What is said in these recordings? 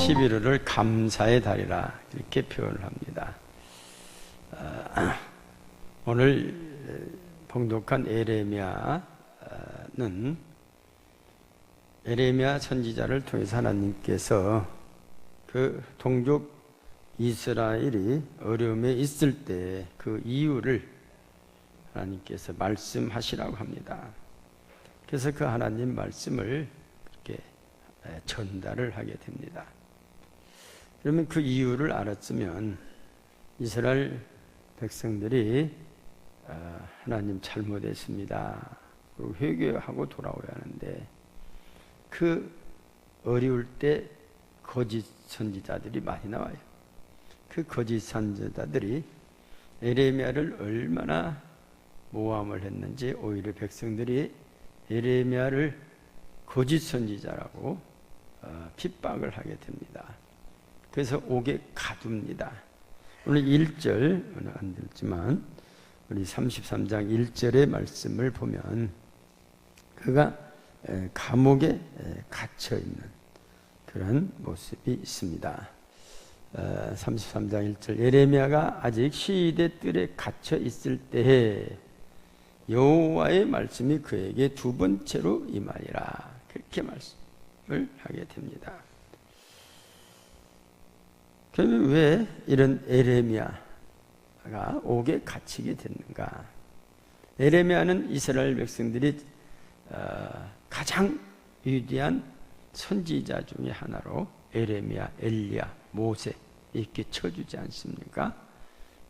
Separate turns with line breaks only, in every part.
11월을 감사의 달이라 이렇게 표현을 합니다. 오늘 봉독한 에레미야는 에레미야 선지자를 통해서 하나님께서 그 동족 이스라엘이 어려움에 있을 때 그 이유를 하나님께서 말씀하시라고 합니다. 그래서 그 하나님 말씀을 이렇게 전달을 하게 됩니다. 그러면 그 이유를 알았으면 이스라엘 백성들이 하나님 잘못했습니다. 그리고 회개하고 돌아오야 하는데 그 어려울 때 거짓 선지자들이 많이 나와요. 그 거짓 선지자들이 에레미야를 얼마나 모함을 했는지 오히려 백성들이 에레미야를 거짓 선지자라고 핍박을 하게 됩니다. 그래서 옥에 가둡니다. 오늘 1절 안 들지만 우리 33장 1절의 말씀을 보면 그가 감옥에 갇혀 있는 그런 모습이 있습니다. 33장 1절 에레미야가 아직 시대 뜰에 갇혀 있을 때에 여호와의 말씀이 그에게 두 번째로 임하니라. 그렇게 말씀을 하게 됩니다. 그러면 왜 이런 에레미야가 옥에 갇히게 됐는가? 에레미야는 이스라엘 백성들이 가장 위대한 선지자 중에 하나로 에레미야, 엘리야, 모세 이렇게 쳐주지 않습니까?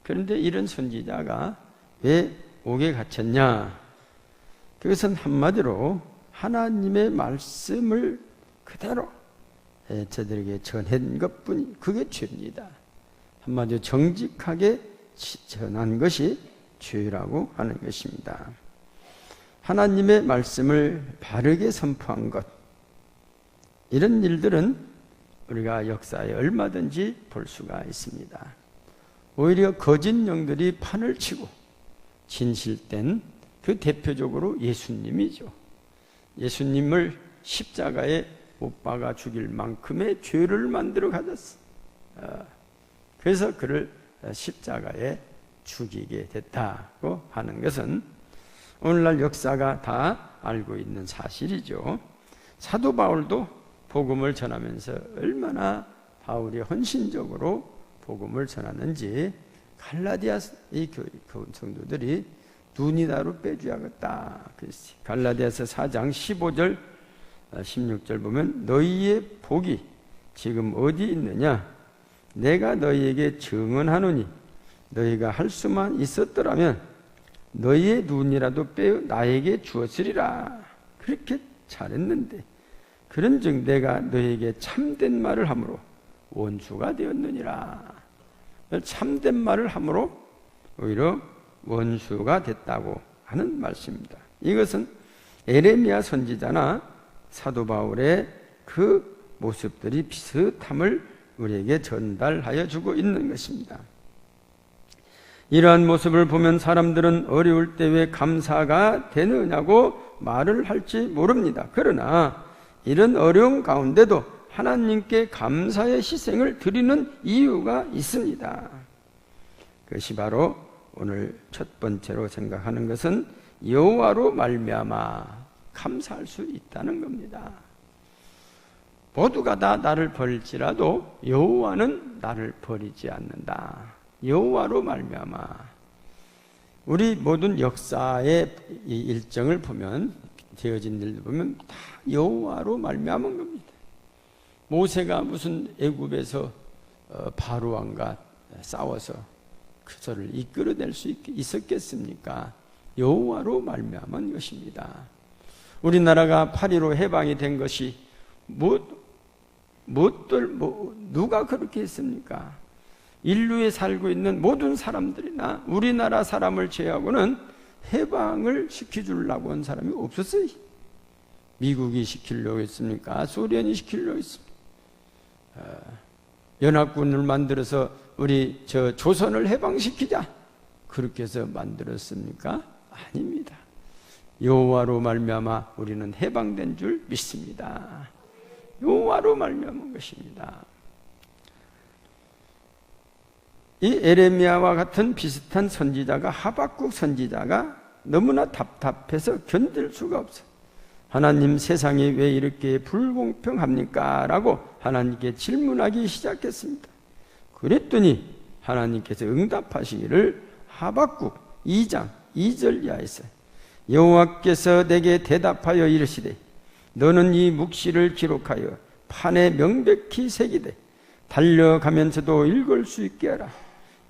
그런데 이런 선지자가 왜 옥에 갇혔냐? 그것은 한마디로 하나님의 말씀을 그대로 저들에게 전한 것뿐이 그게 죄입니다. 한마디로 정직하게 전한 것이 죄라고 하는 것입니다. 하나님의 말씀을 바르게 선포한 것, 이런 일들은 우리가 역사에 얼마든지 볼 수가 있습니다. 오히려 거짓 영들이 판을 치고 진실된 그 대표적으로 예수님이죠. 예수님을 십자가에 못 박아 죽일 만큼의 죄를 만들어 가졌어. 그래서 그를 십자가에 죽이게 됐다고 하는 것은 오늘날 역사가 다 알고 있는 사실이죠. 사도 바울도 복음을 전하면서 얼마나 바울이 헌신적으로 복음을 전하는지 갈라디아 이 성도들이 눈이 나로 빼줘야겠다. 갈라디아서 4장 15절 16절 보면 너희의 복이 지금 어디 있느냐? 내가 너희에게 증언하노니 너희가 할 수만 있었더라면 너희의 눈이라도 빼어 나에게 주었으리라. 그렇게 잘했는데 그런즉 내가 너희에게 참된 말을 함으로 원수가 되었느니라. 참된 말을 함으로 오히려 원수가 됐다고 하는 말씀입니다. 이것은 에레미야 선지자나 사도 바울의 그 모습들이 비슷함을 우리에게 전달하여 주고 있는 것입니다. 이러한 모습을 보면 사람들은 어려울 때 왜 감사가 되느냐고 말을 할지 모릅니다. 그러나 이런 어려움 가운데도 하나님께 감사의 희생을 드리는 이유가 있습니다. 그것이 바로 오늘 첫 번째로 생각하는 것은 여호와로 말미암아 감사할 수 있다는 겁니다. 모두가 다 나를 버릴지라도 여호와는 나를 버리지 않는다. 여호와로 말미암아. 우리 모든 역사의 이 일정을 보면 되어진 일을 보면 다 여호와로 말미암은 겁니다. 모세가 무슨 애굽에서 바로 왕과 싸워서 그들을 이끌어낼 수 있었겠습니까? 여호와로 말미암은 것입니다. 우리나라가 8.15 해방이 된 것이 누가 그렇게 했습니까? 인류에 살고 있는 모든 사람들이나 우리나라 사람을 제외하고는 해방을 시켜주려고 한 사람이 없었어요. 미국이 시키려고 했습니까? 소련이 시키려고 했습니까? 연합군을 만들어서 우리 조선을 해방시키자 그렇게 해서 만들었습니까? 아닙니다. 여호와로 말미암아 우리는 해방된 줄 믿습니다. 여호와로 말미암은 것입니다. 이 에레미야와 같은 비슷한 선지자가, 하박국 선지자가 너무나 답답해서 견딜 수가 없어요. 하나님, 세상이 왜 이렇게 불공평합니까? 라고 하나님께 질문하기 시작했습니다. 그랬더니 하나님께서 응답하시기를 하박국 2장 2절 이하에서 여호와께서 내게 대답하여 이르시되 너는 이 묵시를 기록하여 판에 명백히 새기되 달려가면서도 읽을 수 있게 하라.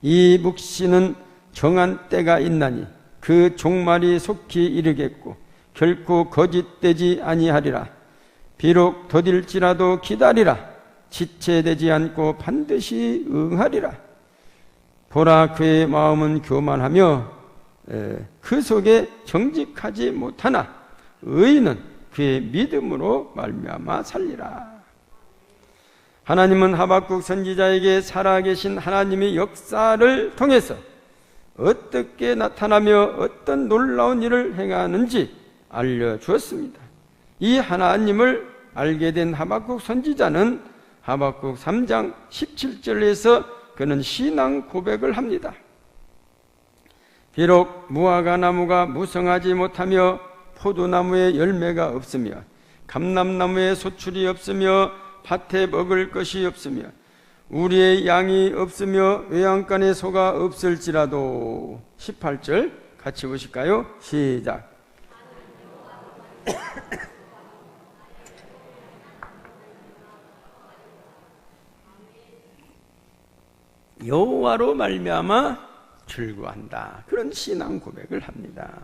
이 묵시는 정한 때가 있나니 그 종말이 속히 이르겠고 결코 거짓되지 아니하리라. 비록 더딜지라도 기다리라. 지체되지 않고 반드시 응하리라. 보라, 그의 마음은 교만하며 그 속에 정직하지 못하나 의인은 그의 믿음으로 말미암아 살리라. 하나님은 하박국 선지자에게 살아계신 하나님의 역사를 통해서 어떻게 나타나며 어떤 놀라운 일을 행하는지 알려주었습니다. 이 하나님을 알게 된 하박국 선지자는 하박국 3장 17절에서 그는 신앙 고백을 합니다. 비록 무화과 나무가 무성하지 못하며 포도나무에 열매가 없으며 감람나무에 소출이 없으며 밭에 먹을 것이 없으며 우리의 양이 없으며 외양간에 소가 없을지라도 18절 같이 보실까요? 시작. 여호와로 말미암아 즐거워한다. 그런 신앙 고백을 합니다.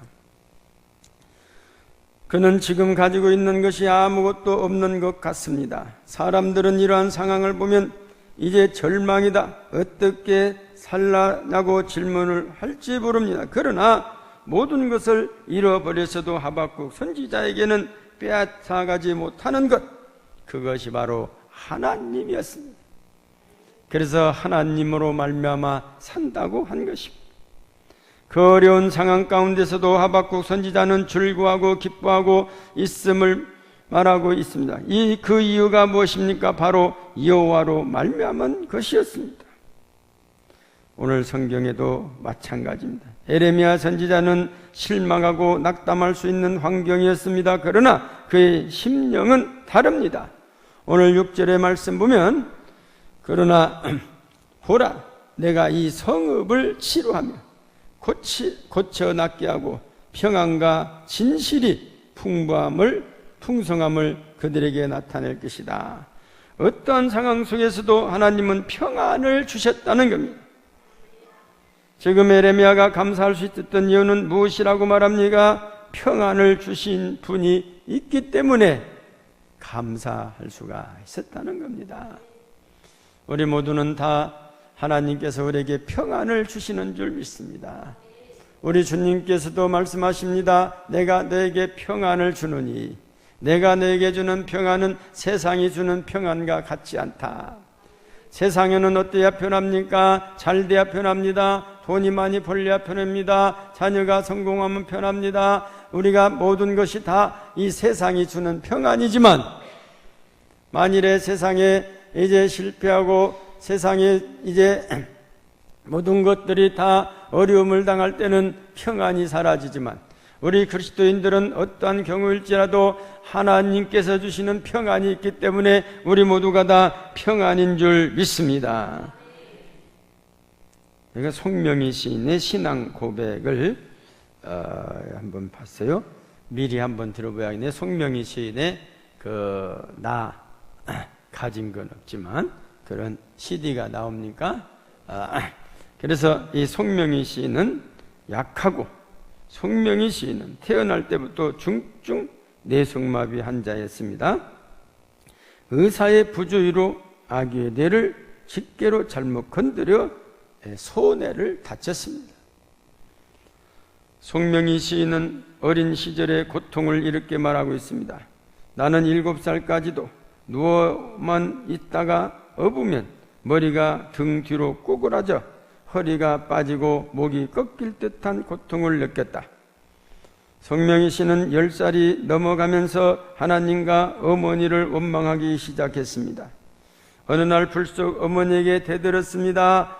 그는 지금 가지고 있는 것이 아무것도 없는 것 같습니다. 사람들은 이러한 상황을 보면 이제 절망이다, 어떻게 살라냐고 질문을 할지 모릅니다. 그러나 모든 것을 잃어버려서도 하박국 선지자에게는 빼앗아가지 못하는 것, 그것이 바로 하나님이었습니다. 그래서 하나님으로 말미암아 산다고 한 것입니다. 그 어려운 상황 가운데서도 하박국 선지자는 즐거워하고 기뻐하고 있음을 말하고 있습니다. 그 이유가 무엇입니까? 바로 여호와로 말미암은 것이었습니다. 오늘 성경에도 마찬가지입니다. 에레미야 선지자는 실망하고 낙담할 수 있는 환경이었습니다. 그러나 그의 심령은 다릅니다. 오늘 6절의 말씀 보면 그러나 보라, 내가 이 성읍을 치루하며 고쳐 낫게 하고 평안과 진실이 풍성함을 그들에게 나타낼 것이다. 어떠한 상황 속에서도 하나님은 평안을 주셨다는 겁니다. 지금 에레미야가 감사할 수 있었던 이유는 무엇이라고 말합니까? 평안을 주신 분이 있기 때문에 감사할 수가 있었다는 겁니다. 우리 모두는 다 하나님께서 우리에게 평안을 주시는 줄 믿습니다. 우리 주님께서도 말씀하십니다. 내가 너에게 평안을 주느니 내가 너에게 주는 평안은 세상이 주는 평안과 같지 않다. 세상에는 어때야 편합니까? 잘 돼야 편합니다. 돈이 많이 벌려야 편합니다. 자녀가 성공하면 편합니다. 우리가 모든 것이 다 이 세상이 주는 평안이지만 만일에 세상에 이제 실패하고 세상에 이제 모든 것들이 다 어려움을 당할 때는 평안이 사라지지만 우리 그리스도인들은 어떠한 경우일지라도 하나님께서 주시는 평안이 있기 때문에 우리 모두가 다 평안인 줄 믿습니다. 제가 송명희 시인의 신앙 고백을 한번 봤어요. 미리 한번 들어봐야겠네요. 송명희 시인의 나 가진 건 없지만 그런 CD가 나옵니까? 그래서 이 송명희 시인은 약하고 송명희 시인은 태어날 때부터 중증 뇌성마비 환자였습니다. 의사의 부주의로 아기의 뇌를 집게로 잘못 건드려 소뇌를 다쳤습니다. 송명희 시인은 어린 시절의 고통을 이렇게 말하고 있습니다. 나는 7살까지도 누워만 있다가 업으면 머리가 등 뒤로 꼬꾸라져 허리가 빠지고 목이 꺾일 듯한 고통을 느꼈다. 송명희 씨는 10살이 넘어가면서 하나님과 어머니를 원망하기 시작했습니다. 어느 날 불쑥 어머니에게 대들었습니다.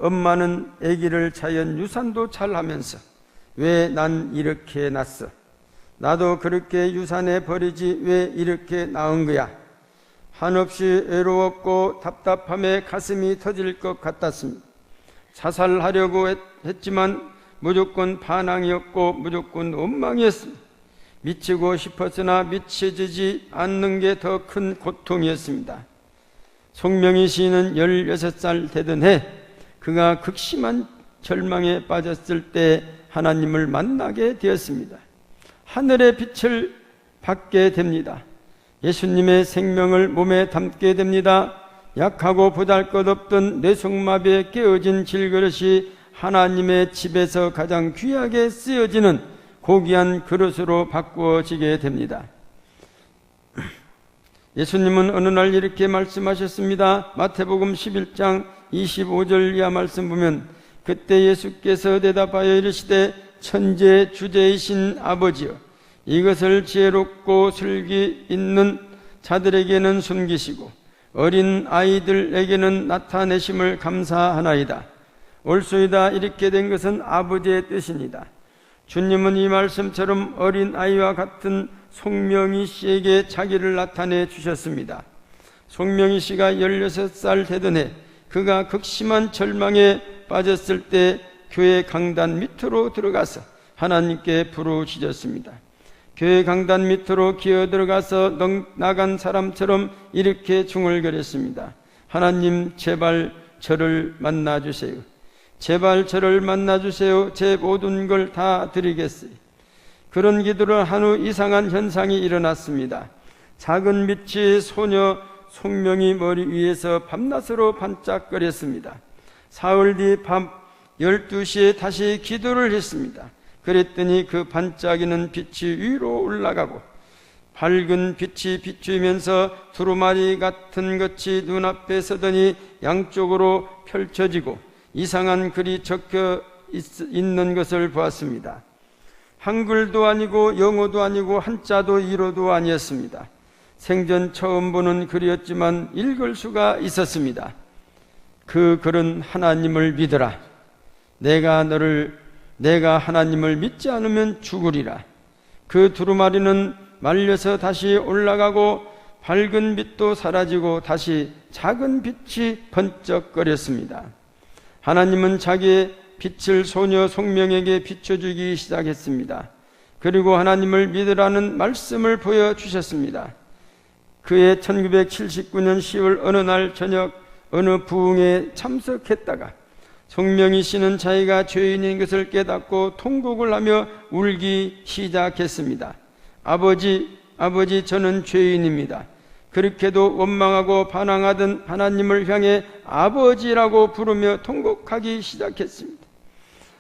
엄마는 아기를 자연 유산도 잘하면서 왜 난 이렇게 낳았어? 나도 그렇게 유산해 버리지 왜 이렇게 낳은 거야? 한없이 외로웠고 답답함에 가슴이 터질 것 같았습니다. 자살하려고 했지만 무조건 반항이었고 무조건 원망이었습니다. 미치고 싶었으나 미쳐지지 않는 게 더 큰 고통이었습니다. 송명희 시인은 16살 되던 해 그가 극심한 절망에 빠졌을 때 하나님을 만나게 되었습니다. 하늘의 빛을 받게 됩니다. 예수님의 생명을 몸에 담게 됩니다. 약하고 보잘것없던 뇌속마비에 깨어진 질그릇이 하나님의 집에서 가장 귀하게 쓰여지는 고귀한 그릇으로 바꾸어지게 됩니다. 예수님은 어느 날 이렇게 말씀하셨습니다. 마태복음 11장 25절 이하 말씀 보면 그때 예수께서 대답하여 이르시되 천재 주제이신 아버지여 이것을 지혜롭고 슬기 있는 자들에게는 숨기시고 어린 아이들에게는 나타내심을 감사하나이다. 옳소이다. 이렇게 된 것은 아버지의 뜻입니다. 주님은 이 말씀처럼 어린 아이와 같은 송명희 씨에게 자기를 나타내 주셨습니다. 송명희 씨가 16살 되던 해 그가 극심한 절망에 빠졌을 때 교회 강단 밑으로 들어가서 하나님께 부르짖었습니다. 교회 강단 밑으로 기어 들어가서 나간 사람처럼 이렇게 중얼거렸습니다. 하나님 제발 저를 만나주세요. 제발 저를 만나주세요. 제 모든 걸 다 드리겠어요. 그런 기도를 한 후 이상한 현상이 일어났습니다. 작은 빛이 소녀 송명희 머리 위에서 밤낮으로 반짝거렸습니다. 사흘 뒤 밤 12시에 다시 기도를 했습니다. 그랬더니 그 반짝이는 빛이 위로 올라가고 밝은 빛이 비추면서 두루마리 같은 것이 눈앞에 서더니 양쪽으로 펼쳐지고 이상한 글이 적혀 있는 것을 보았습니다. 한글도 아니고 영어도 아니고 한자도 이로도 아니었습니다. 생전 처음 보는 글이었지만 읽을 수가 있었습니다. 그 글은 하나님을 믿으라. 내가 하나님을 믿지 않으면 죽으리라. 그 두루마리는 말려서 다시 올라가고 밝은 빛도 사라지고 다시 작은 빛이 번쩍거렸습니다. 하나님은 자기의 빛을 소녀 송명에게 비춰주기 시작했습니다. 그리고 하나님을 믿으라는 말씀을 보여주셨습니다. 그해 1979년 10월 어느 날 저녁 어느 부흥에 참석했다가 송명희 씨는 자기가 죄인인 것을 깨닫고 통곡을 하며 울기 시작했습니다. 아버지, 저는 죄인입니다. 그렇게도 원망하고 반항하던 하나님을 향해 아버지라고 부르며 통곡하기 시작했습니다.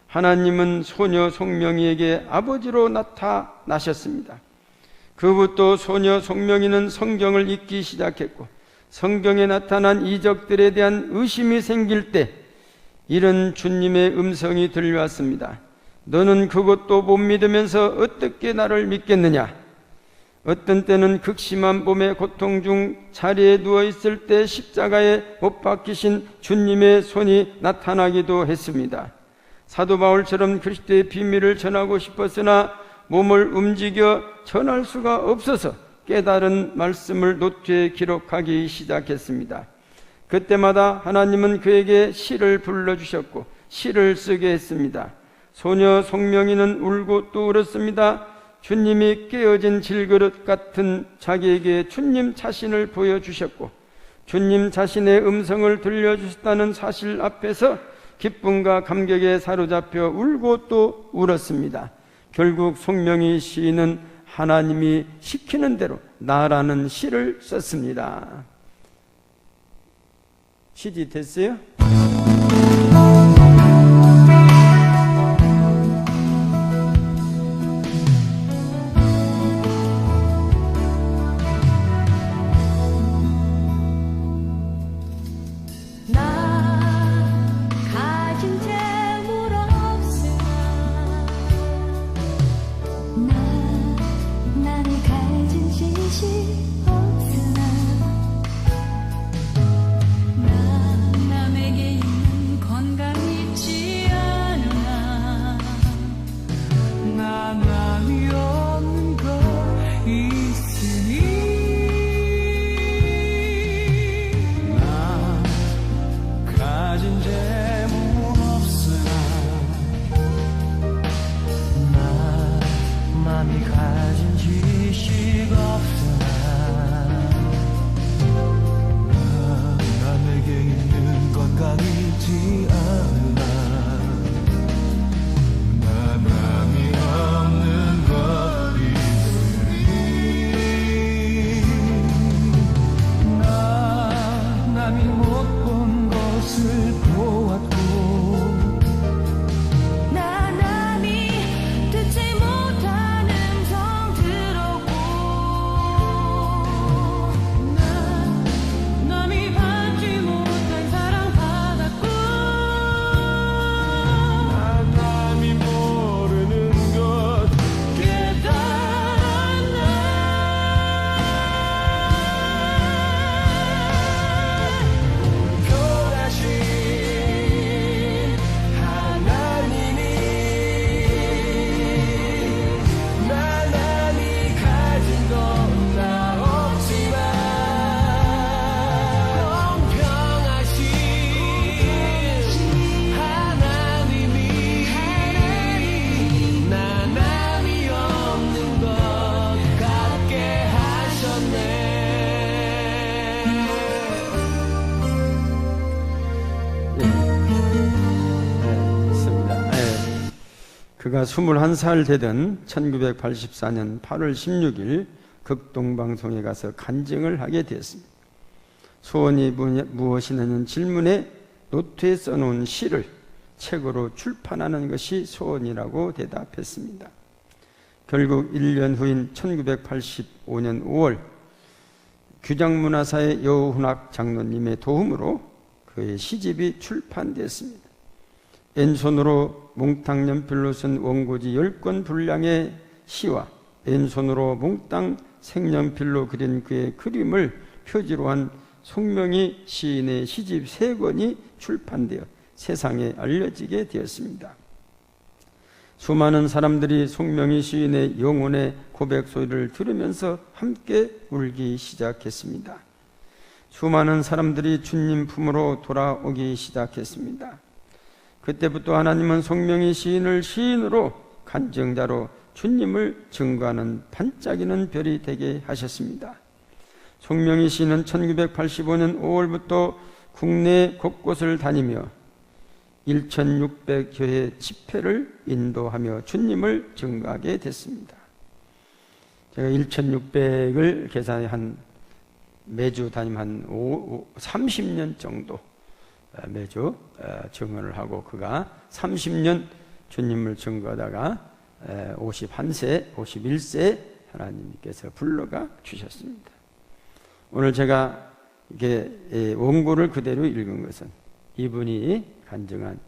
하나님은 소녀 송명희에게 아버지로 나타나셨습니다. 그 후부터 소녀 송명희는 성경을 읽기 시작했고 성경에 나타난 이적들에 대한 의심이 생길 때 이런 주님의 음성이 들려왔습니다. 너는 그것도 못 믿으면서 어떻게 나를 믿겠느냐? 어떤 때는 극심한 몸의 고통 중 자리에 누워있을 때 십자가에 못 박히신 주님의 손이 나타나기도 했습니다. 사도 바울처럼 그리스도의 비밀을 전하고 싶었으나 몸을 움직여 전할 수가 없어서 깨달은 말씀을 노트에 기록하기 시작했습니다. 그때마다 하나님은 그에게 시를 불러주셨고 시를 쓰게 했습니다. 소녀 송명희는 울고 또 울었습니다. 주님이 깨어진 질그릇 같은 자기에게 주님 자신을 보여주셨고 주님 자신의 음성을 들려주셨다는 사실 앞에서 기쁨과 감격에 사로잡혀 울고 또 울었습니다. 결국 송명희 시인은 하나님이 시키는 대로 나라는 시를 썼습니다. CD 됐어요?
남에게
그가 21살 되던 1984년 8월 16일 극동방송에 가서 간증을 하게 되었습니다. 소원이 무엇이냐는 질문에 노트에 써놓은 시를 책으로 출판하는 것이 소원이라고 대답했습니다. 결국 1년 후인 1985년 5월 규장문화사의 여우훈학 장로님의 도움으로 그의 시집이 출판되었습니다. 왼손으로 몽땅 연필로 쓴 원고지 10권 분량의 시와 왼손으로 몽땅 색연필로 그린 그의 그림을 표지로 한 송명희 시인의 시집 3권이 출판되어 세상에 알려지게 되었습니다. 수많은 사람들이 송명희 시인의 영혼의 고백 소리를 들으면서 함께 울기 시작했습니다. 수많은 사람들이 주님 품으로 돌아오기 시작했습니다. 그때부터 하나님은 송명희 시인을 시인으로 간증자로 주님을 증거하는 반짝이는 별이 되게 하셨습니다. 송명희 시인은 1985년 5월부터 국내 곳곳을 다니며 1600교회 집회를 인도하며 주님을 증거하게 됐습니다. 제가 1600을 계산해 매주 다니면 30년 정도 매주 증언을 하고 그가 30년 주님을 증거하다가 51세, 51세 하나님께서 불러가 주셨습니다. 오늘 제가 이게 원고를 그대로 읽은 것은 이분이 간증한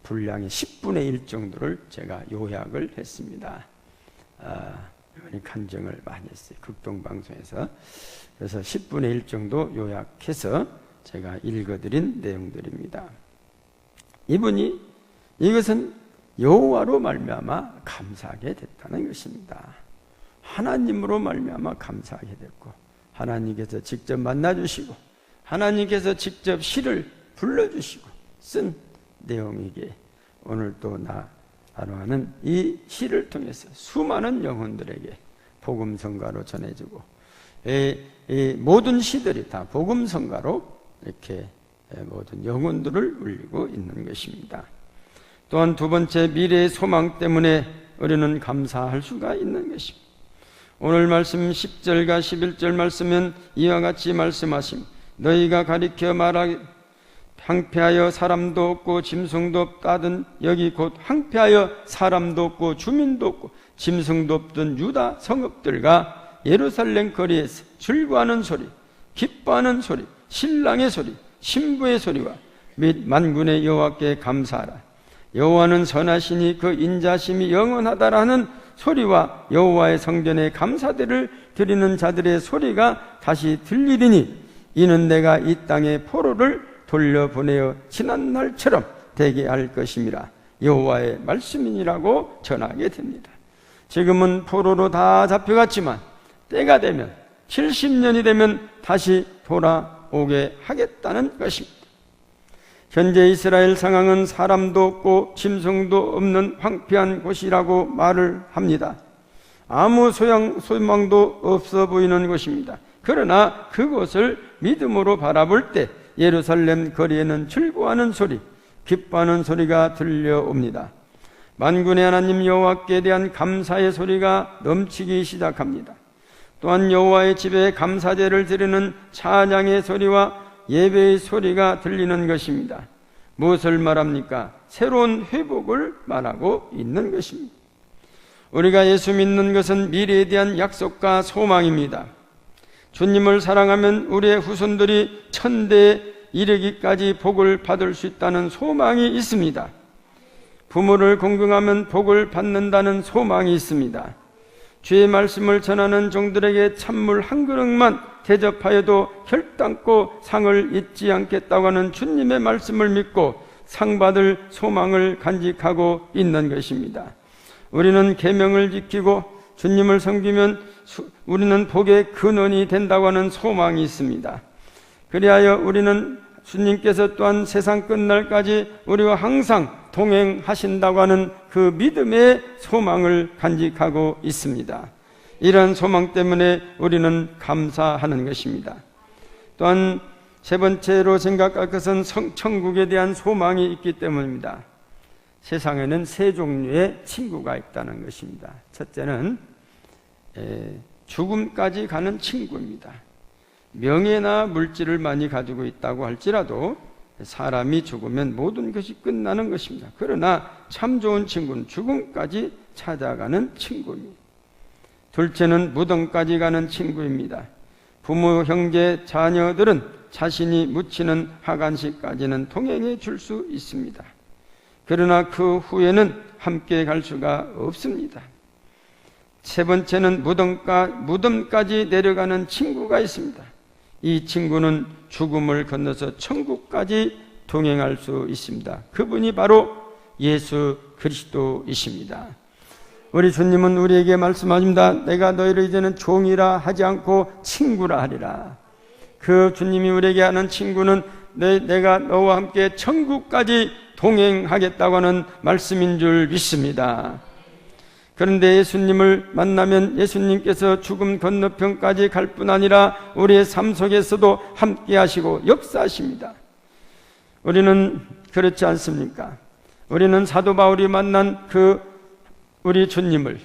분량의 10분의 1 정도를 제가 요약을 했습니다. 이분이 간증을 많이 했어요. 극동방송에서. 그래서 10분의 1 정도 요약해서 제가 읽어드린 내용들입니다. 이분이 이것은 여호와로 말미암아 감사하게 됐다는 것입니다. 하나님으로 말미암아 감사하게 됐고 하나님께서 직접 만나주시고 하나님께서 직접 시를 불러주시고 쓴 내용이기에 오늘 또 나누는 이 시를 통해서 수많은 영혼들에게 복음성가로 전해지고 이 모든 시들이 다 복음성가로 이렇게 모든 영혼들을 울리고 있는 것입니다. 또한 두 번째, 미래의 소망 때문에 우리는 감사할 수가 있는 것입니다. 오늘 말씀 10절과 11절 말씀은 이와 같이 말씀하심 너희가 가리켜 말하기 항폐하여 사람도 없고 짐승도 없다던 여기 곧 항폐하여 사람도 없고 주민도 없고 짐승도 없던 유다 성읍들과 예루살렘 거리에서 즐거워하는 소리, 기뻐하는 소리, 신랑의 소리, 신부의 소리와 및 만군의 여호와께 감사하라. 여호와는 선하시니 그 인자심이 영원하다라는 소리와 여호와의 성전에 감사대를 드리는 자들의 소리가 다시 들리리니 이는 내가 이 땅에 포로를 돌려보내어 지난 날처럼 되게 할 것임이라. 여호와의 말씀이니라고 전하게 됩니다. 지금은 포로로 다 잡혀갔지만 때가 되면 70년이 되면 다시 돌아오게 하겠다는 것입니다. 현재 이스라엘 상황은 사람도 없고 짐승도 없는 황폐한 곳이라고 말을 합니다. 아무 소망도 없어 보이는 곳입니다. 그러나 그곳을 믿음으로 바라볼 때 예루살렘 거리에는 즐거워하는 소리, 기뻐하는 소리가 들려옵니다. 만군의 하나님 여호와께 대한 감사의 소리가 넘치기 시작합니다. 또한 여호와의 집에 감사제를 드리는 찬양의 소리와 예배의 소리가 들리는 것입니다. 무엇을 말합니까? 새로운 회복을 말하고 있는 것입니다. 우리가 예수 믿는 것은 미래에 대한 약속과 소망입니다. 주님을 사랑하면 우리의 후손들이 천대에 이르기까지 복을 받을 수 있다는 소망이 있습니다. 부모를 공경하면 복을 받는다는 소망이 있습니다. 주의 말씀을 전하는 종들에게 찬물 한 그릇만 대접하여도 결단코 상을 잊지 않겠다고 하는 주님의 말씀을 믿고 상 받을 소망을 간직하고 있는 것입니다. 우리는 계명을 지키고 주님을 섬기면 우리는 복의 근원이 된다고 하는 소망이 있습니다. 그리하여 우리는 주님께서 또한 세상 끝날까지 우리와 항상 동행하신다고 하는 그 믿음의 소망을 간직하고 있습니다. 이러한 소망 때문에 우리는 감사하는 것입니다. 또한 세 번째로 생각할 것은 천국에 대한 소망이 있기 때문입니다. 세상에는 세 종류의 친구가 있다는 것입니다. 첫째는 죽음까지 가는 친구입니다. 명예나 물질을 많이 가지고 있다고 할지라도 사람이 죽으면 모든 것이 끝나는 것입니다. 그러나 참 좋은 친구는 죽음까지 찾아가는 친구입니다. 둘째는 무덤까지 가는 친구입니다. 부모, 형제, 자녀들은 자신이 묻히는 하간시까지는 동행해 줄 수 있습니다. 그러나 그 후에는 함께 갈 수가 없습니다. 세 번째는 무덤까지 내려가는 친구가 있습니다. 이 친구는 죽음을 건너서 천국까지 동행할 수 있습니다. 그분이 바로 예수 그리스도이십니다. 우리 주님은 우리에게 말씀하십니다. 내가 너희를 이제는 종이라 하지 않고 친구라 하리라. 그 주님이 우리에게 하는 친구는 내가 너와 함께 천국까지 동행하겠다고 하는 말씀인 줄 믿습니다. 그런데 예수님을 만나면 예수님께서 죽음 건너편까지 갈 뿐 아니라 우리의 삶 속에서도 함께 하시고 역사하십니다. 우리는 그렇지 않습니까? 우리는 사도 바울이 만난 우리 주님을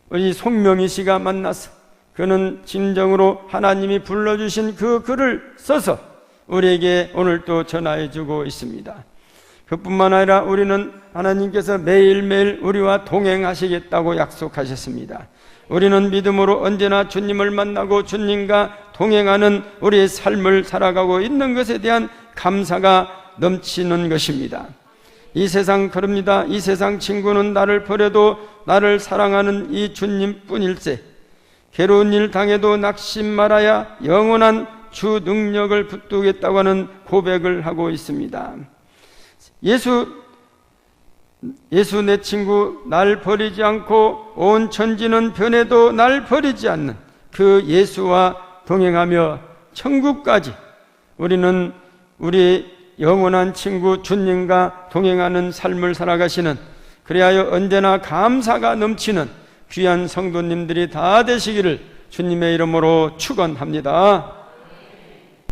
우리 송명희 씨가 만나서 그는 진정으로 하나님이 불러주신 그 글을 써서 우리에게 오늘 또 전하해 주고 있습니다. 그뿐만 아니라 우리는 하나님께서 매일매일 우리와 동행하시겠다고 약속하셨습니다. 우리는 믿음으로 언제나 주님을 만나고 주님과 동행하는 우리의 삶을 살아가고 있는 것에 대한 감사가 넘치는 것입니다. 이 세상 그럽니다. 이 세상 친구는 나를 버려도 나를 사랑하는 이 주님뿐일세. 괴로운 일 당해도 낙심 말아야 영원한 주 능력을 붙들겠다고 하는 고백을 하고 있습니다. 예수 내 친구, 날 버리지 않고 온 천지는 변해도 날 버리지 않는 그 예수와 동행하며 천국까지 우리는 우리 영원한 친구 주님과 동행하는 삶을 살아가시는, 그리하여 언제나 감사가 넘치는 귀한 성도님들이 다 되시기를 주님의 이름으로 축원합니다.